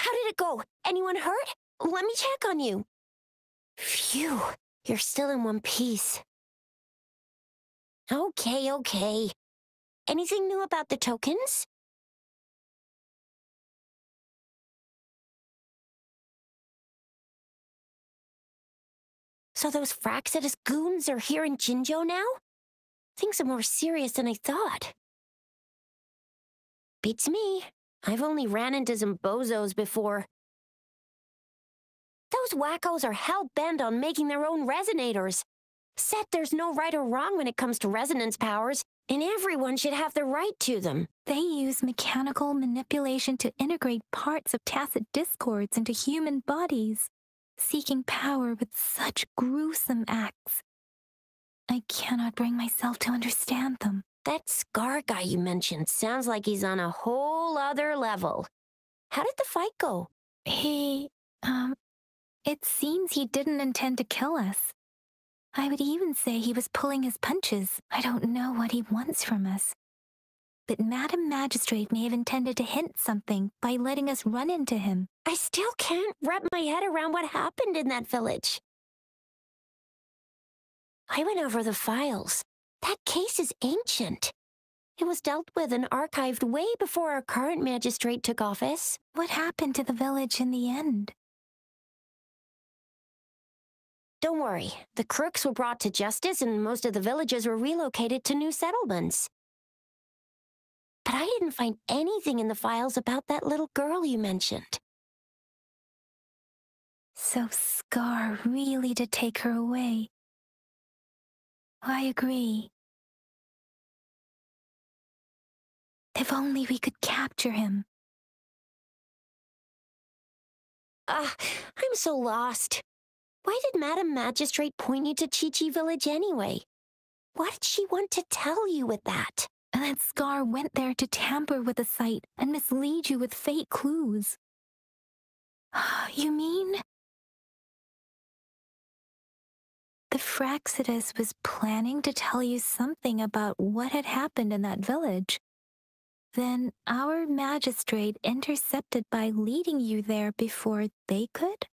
How did it go? Anyone hurt? Let me check on you. Phew, you're still in one piece. Okay. Anything new about the tokens? So those Fraxidus goons are here in Jinzhou now? Things are more serious than I thought. Beats me. I've only ran into some bozos before. Those wackos are hell-bent on making their own resonators. Said there's no right or wrong when it comes to resonance powers, and everyone should have the right to them. They use mechanical manipulation to integrate parts of tacit discords into human bodies, seeking power with such gruesome acts. I cannot bring myself to understand them. That Scar guy you mentioned sounds like he's on a whole other level. How did the fight go? It seems he didn't intend to kill us. I would even say he was pulling his punches. I don't know what he wants from us. But Madam Magistrate may have intended to hint something by letting us run into him. I still can't wrap my head around what happened in that village. I went over the files. That case is ancient. It was dealt with and archived way before our current magistrate took office. What happened to the village in the end? Don't worry. The crooks were brought to justice and most of the villagers were relocated to new settlements. But I didn't find anything in the files about that little girl you mentioned. So Scar really did take her away. I agree. If only we could capture him. I'm so lost. Why did Madam Magistrate point you to Chi-Chi Village anyway? What did she want to tell you with that? And that Scar went there to tamper with the site and mislead you with fake clues. You mean? The Fraxidus was planning to tell you something about what had happened in that village. Then our magistrate intercepted by leading you there before they could?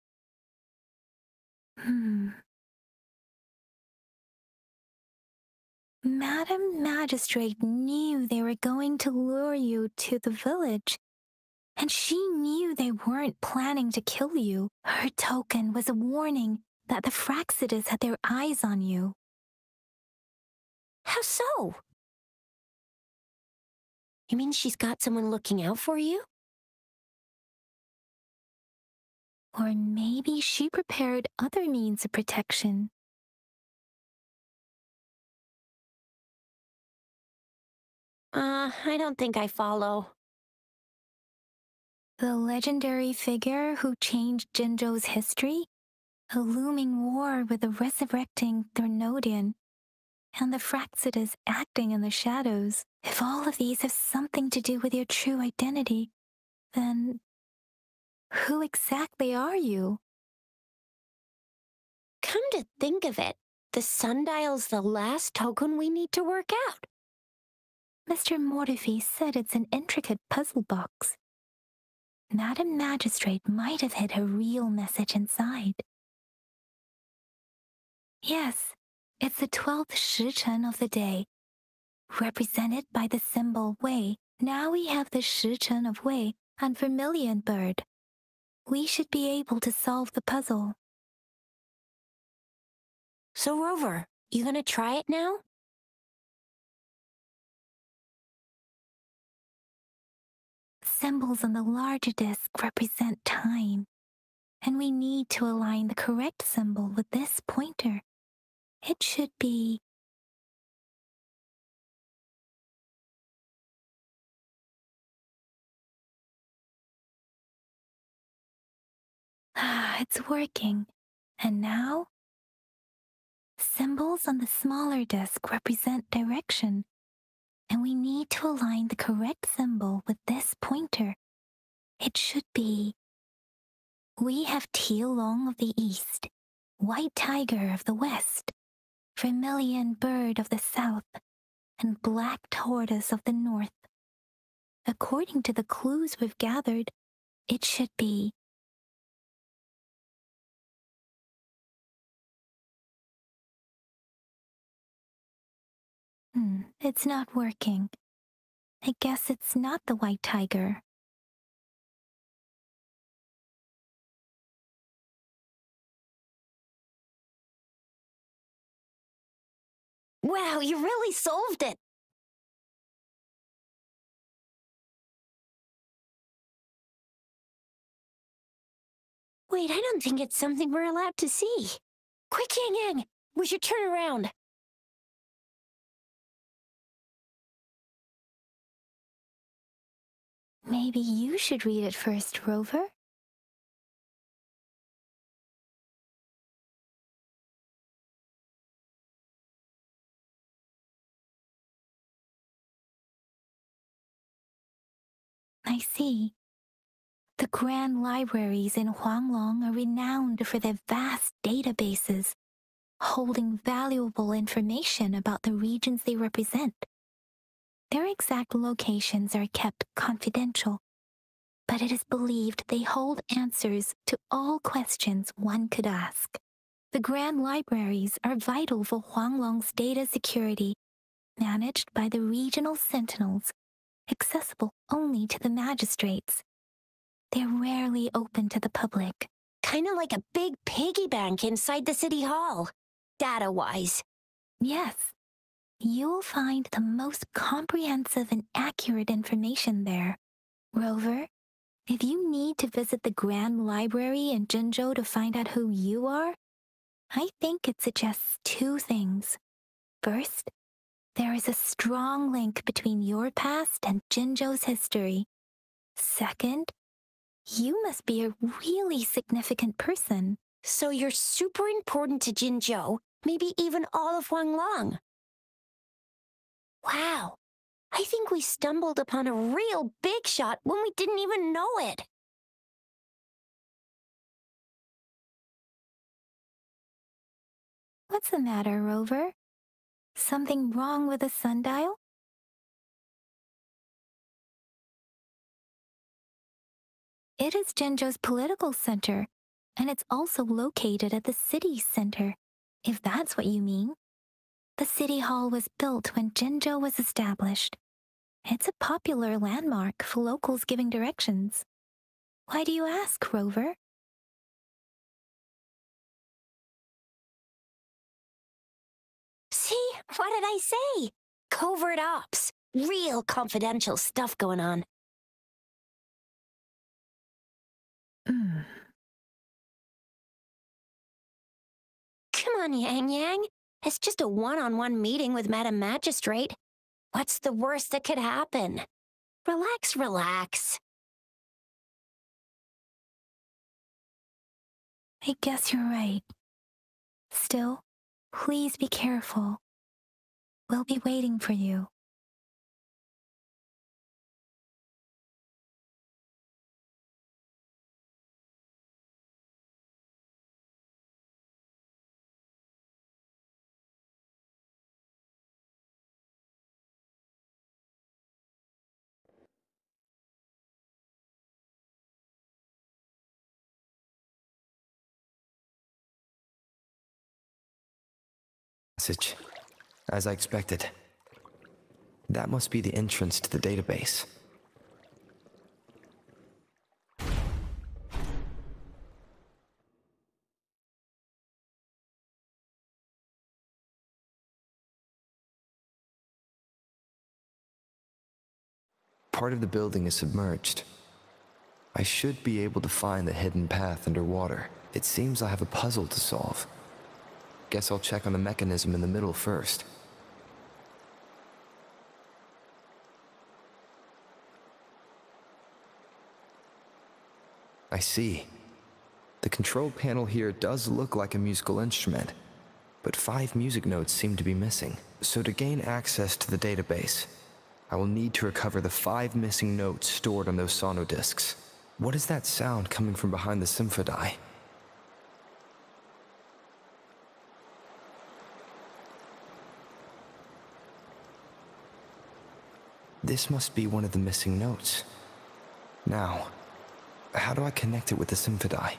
Madam Magistrate knew they were going to lure you to the village, and she knew they weren't planning to kill you. Her token was a warning that the Fraxidus had their eyes on you. How so? You mean she's got someone looking out for you? Or maybe she prepared other means of protection. I don't think I follow. The legendary figure who changed Jinzhou's history? A looming war with the resurrecting Thernodian, and the Fraxidus acting in the shadows. If all of these have something to do with your true identity, then who exactly are you? Come to think of it, the sundial's the last token we need to work out. Mr. Mortefi said it's an intricate puzzle box. Madam Magistrate might have hid her real message inside. Yes, it's the 12th shichen of the day, represented by the symbol Wei. Now we have the shichen of Wei and Vermilion Bird. We should be able to solve the puzzle. So Rover, you gonna try it now? Symbols on the larger disc represent time, and we need to align the correct symbol with this pointer. It should be... it's working. And now? Symbols on the smaller disc represent direction, and we need to align the correct symbol with this pointer. It should be... We have Tielong of the east, White Tiger of the west, Vermilion Bird of the south, and Black Tortoise of the north. According to the clues we've gathered, It should be... it's not working. I guess it's not the white tiger. Wow, you really solved it! Wait, I don't think it's something we're allowed to see. Quick, Yang Yang! We should turn around. Maybe you should read it first, Rover? I see. The grand libraries in Huanglong are renowned for their vast databases, holding valuable information about the regions they represent. Their exact locations are kept confidential, but it is believed they hold answers to all questions one could ask. The grand libraries are vital for Huanglong's data security, managed by the regional sentinels, accessible only to the magistrates. They're rarely open to the public. Kinda like a big piggy bank inside the city hall, data-wise. Yes, you'll find the most comprehensive and accurate information there. Rover, if you need to visit the Grand Library in Jinzhou to find out who you are, I think it suggests two things. First, there is a strong link between your past and Jinzhou's history. Second, you must be a really significant person. So you're super important to Jinzhou, maybe even all of Huanglong. Wow, I think we stumbled upon a real big shot when we didn't even know it. What's the matter, Rover? Something wrong with the sundial? It is Jinzhou's political center, and it's also located at the city center, if that's what you mean. The city hall was built when Jinzhou was established. It's a popular landmark for locals giving directions. Why do you ask, Rover? See, what did I say? Covert ops. Real confidential stuff going on. Come on, Yang Yang. It's just a one-on-one meeting with Madam Magistrate. What's the worst that could happen? Relax, relax. I guess you're right. Still, please be careful. We'll be waiting for you. Message. As I expected. That must be the entrance to the database. Part of the building is submerged. I should be able to find the hidden path underwater. It seems I have a puzzle to solve. Guess I'll check on the mechanism in the middle first. I see. The control panel here does look like a musical instrument, but 5 music notes seem to be missing. So to gain access to the database, I will need to recover the 5 missing notes stored on those sonodiscs. What is that sound coming from behind the symphodi? This must be one of the missing notes. Now, How do I connect it with the Symphony?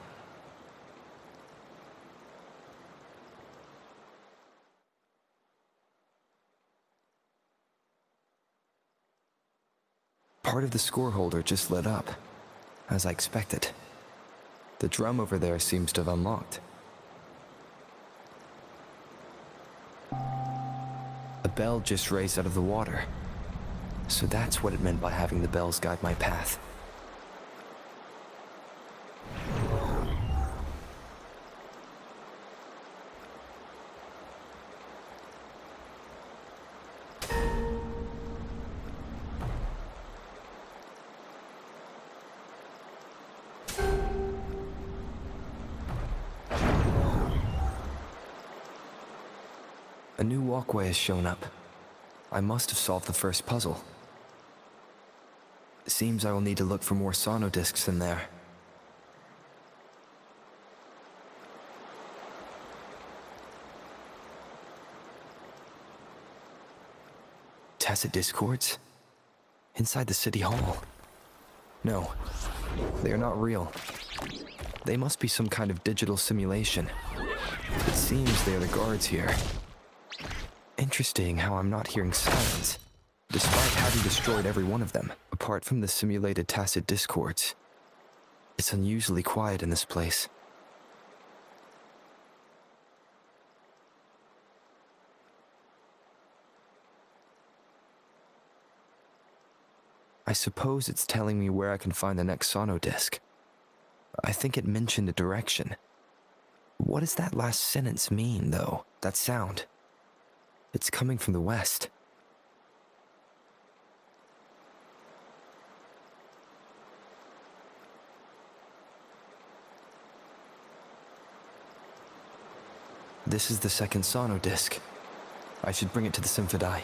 Part of the score holder just lit up, as I expected. The drum over there seems to have unlocked. A bell just raised out of the water. So that's what it meant by having the bells guide my path. A new walkway has shown up. I must have solved the first puzzle. It seems I will need to look for more sono discs in there. Tacit discords? Inside the city hall? No, they are not real. They must be some kind of digital simulation. It seems they are the guards here. Interesting how I'm not hearing sirens, despite having destroyed every one of them, apart from the simulated tacit discords. It's unusually quiet in this place. I suppose it's telling me where I can find the next sono disc. I think it mentioned a direction. What does that last sentence mean, though? That sound? It's coming from the west. This is the second sono disc. I should bring it to the Symphony.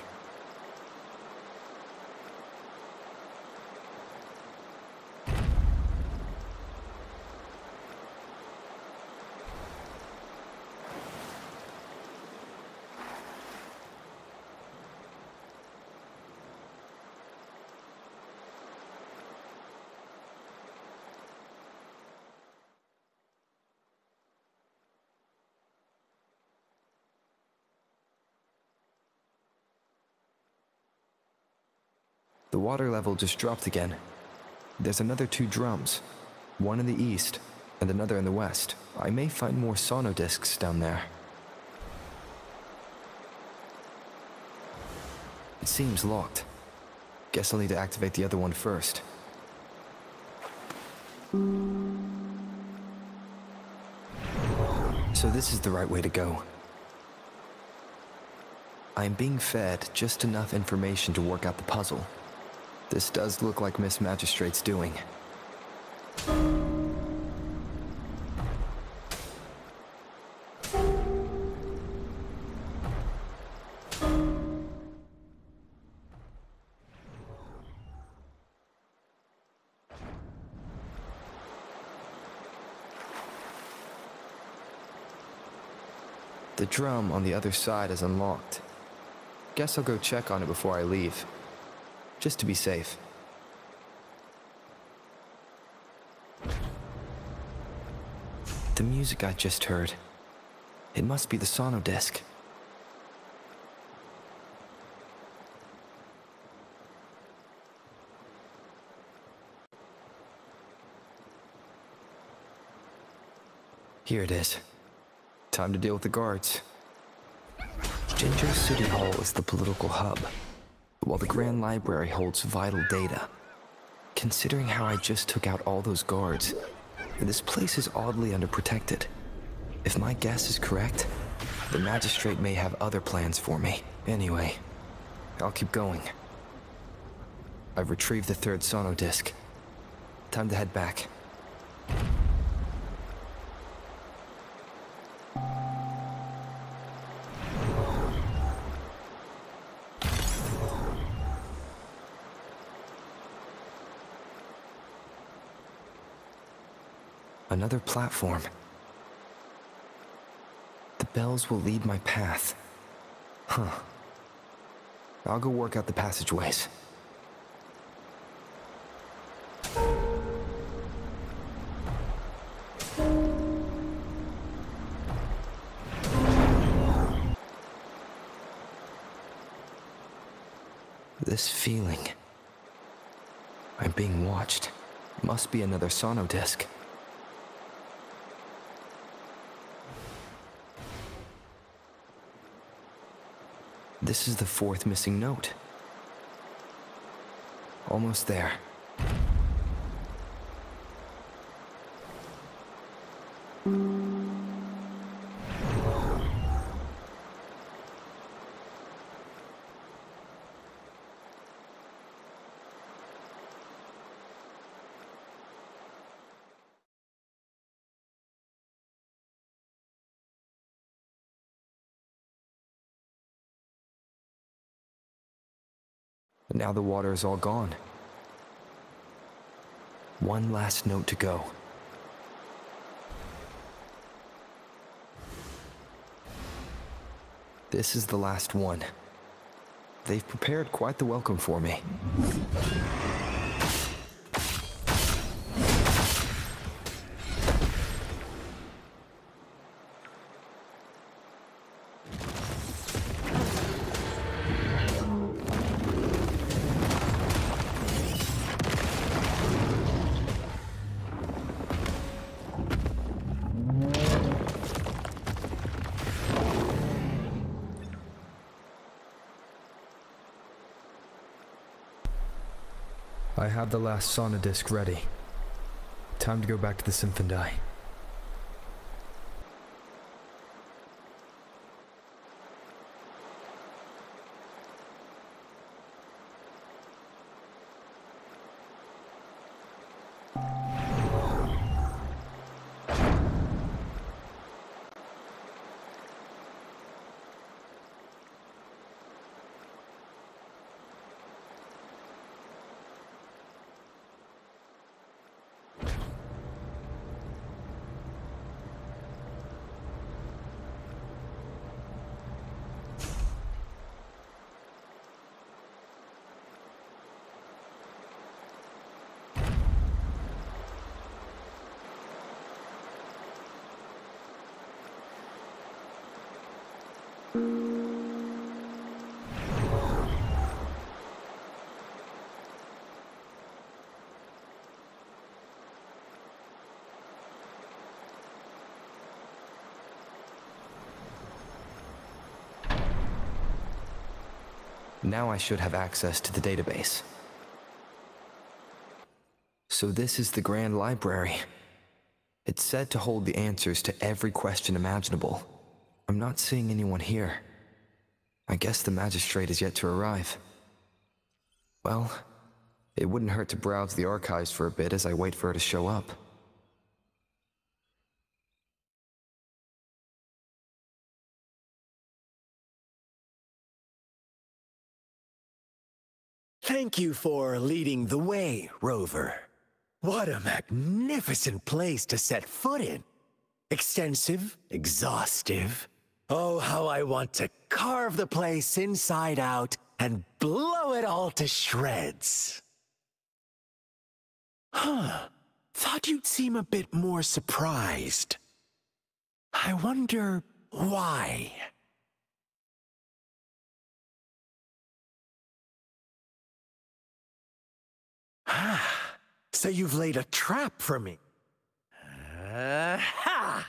The water level just dropped again. There's another 2 drums, one in the east and another in the west. I may find more sono discs down there. It seems locked. Guess I'll need to activate the other one first. So this is the right way to go. I am being fed just enough information to work out the puzzle. This does look like Miss Magistrate's doing. The drum on the other side is unlocked. Guess I'll go check on it before I leave. Just to be safe. The music I just heard. It must be the sono disc. Here it is. Time to deal with the guards. Ginger City Hall is the political hub, while the Grand Library holds vital data. Considering how I just took out all those guards, this place is oddly underprotected. If my guess is correct, the magistrate may have other plans for me. Anyway, I'll keep going. I've retrieved the 3rd sono disc. Time to head back. Another platform. The bells will lead my path. Huh. I'll go work out the passageways. This feeling. I'm being watched. Must be another sono disc. This is the fourth missing note. Almost there. Now the water is all gone. One last note to go. This is the last one. They've prepared quite the welcome for me. I have the last sonodisc ready. Time to go back to the Symphony. Now I should have access to the database. So this is the Grand Library. It's said to hold the answers to every question imaginable. I'm not seeing anyone here. I guess the magistrate is yet to arrive. Well, it wouldn't hurt to browse the archives for a bit as I wait for her to show up. Thank you for leading the way, Rover. What a magnificent place to set foot in. Extensive, exhaustive. Oh, how I want to carve the place inside out and blow it all to shreds. Thought you'd seem a bit more surprised. I wonder why. So you've laid a trap for me. Ha! Ha!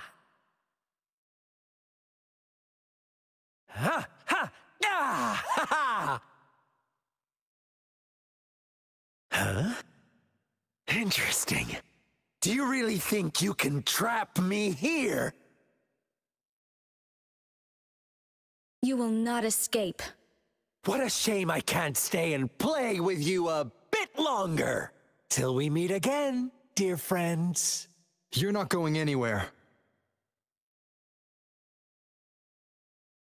Ha! Ah! Ha! Ha! Huh? Interesting. Do you really think you can trap me here? You will not escape. What a shame I can't stay and play with you a bit longer. Till we meet again, dear friends. You're not going anywhere.